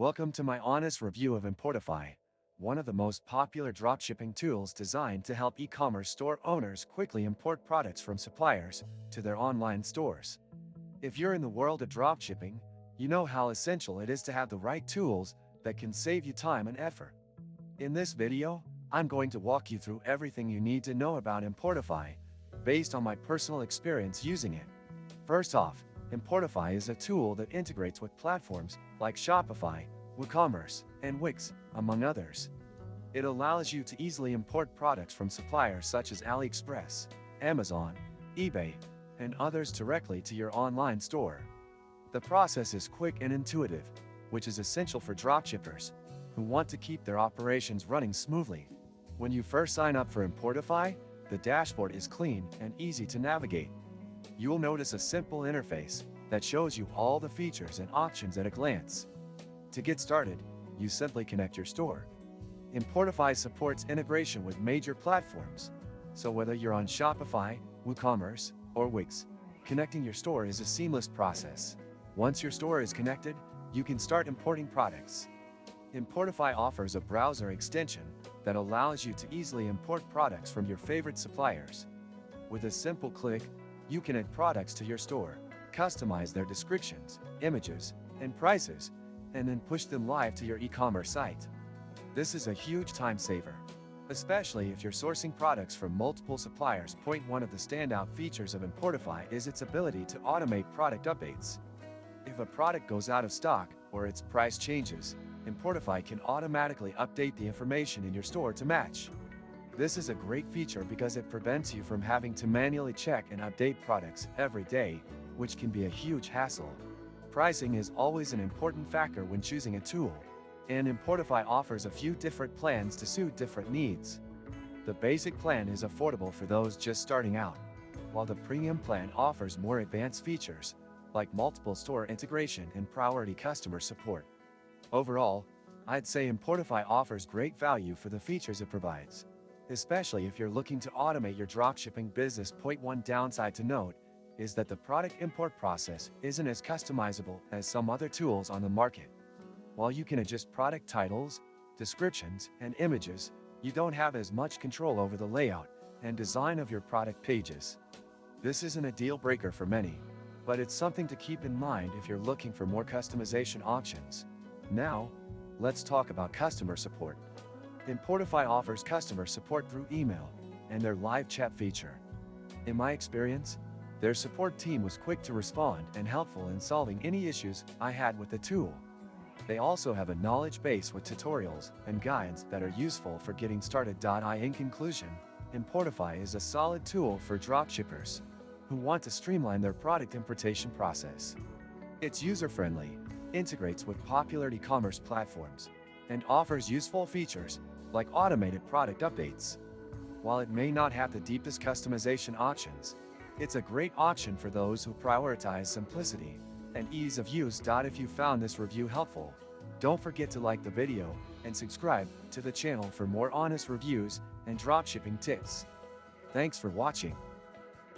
Welcome to my honest review of Importify, one of the most popular dropshipping tools designed to help e-commerce store owners quickly import products from suppliers to their online stores. If you're in the world of dropshipping, you know how essential it is to have the right tools that can save you time and effort. In this video, I'm going to walk you through everything you need to know about Importify, based on my personal experience using it. First off, Importify is a tool that integrates with platforms like Shopify, WooCommerce, and Wix, among others. It allows you to easily import products from suppliers such as AliExpress, Amazon, eBay, and others directly to your online store. The process is quick and intuitive, which is essential for dropshippers who want to keep their operations running smoothly. When you first sign up for Importify, the dashboard is clean and easy to navigate. You'll notice a simple interface that shows you all the features and options at a glance. To get started, you simply connect your store. Importify supports integration with major platforms, so whether you're on Shopify, WooCommerce, or Wix, connecting your store is a seamless process. Once your store is connected, you can start importing products. Importify offers a browser extension that allows you to easily import products from your favorite suppliers. With a simple click, you can add products to your store, customize their descriptions, images, and prices, and then push them live to your e-commerce site. This is a huge time saver, especially if you're sourcing products from multiple suppliers. One of the standout features of Importify is its ability to automate product updates. If a product goes out of stock or its price changes, Importify can automatically update the information in your store to match. This is a great feature because it prevents you from having to manually check and update products every day, which can be a huge hassle. Pricing is always an important factor when choosing a tool, and Importify offers a few different plans to suit different needs. The basic plan is affordable for those just starting out, while the premium plan offers more advanced features, like multiple store integration and priority customer support. Overall, I'd say Importify offers great value for the features it provides, especially if you're looking to automate your dropshipping business. One downside to note is that the product import process isn't as customizable as some other tools on the market. While you can adjust product titles, descriptions, and images, you don't have as much control over the layout and design of your product pages. This isn't a deal breaker for many, but it's something to keep in mind if you're looking for more customization options. Now, let's talk about customer support. Importify offers customer support through email and their live chat feature. In my experience, their support team was quick to respond and helpful in solving any issues I had with the tool. They also have a knowledge base with tutorials and guides that are useful for getting started. In conclusion, Importify is a solid tool for dropshippers who want to streamline their product importation process. It's user-friendly, integrates with popular e-commerce platforms, and offers useful features like automated product updates. While it may not have the deepest customization options, it's a great option for those who prioritize simplicity and ease of use. If you found this review helpful, don't forget to like the video and subscribe to the channel for more honest reviews and dropshipping tips. Thanks for watching.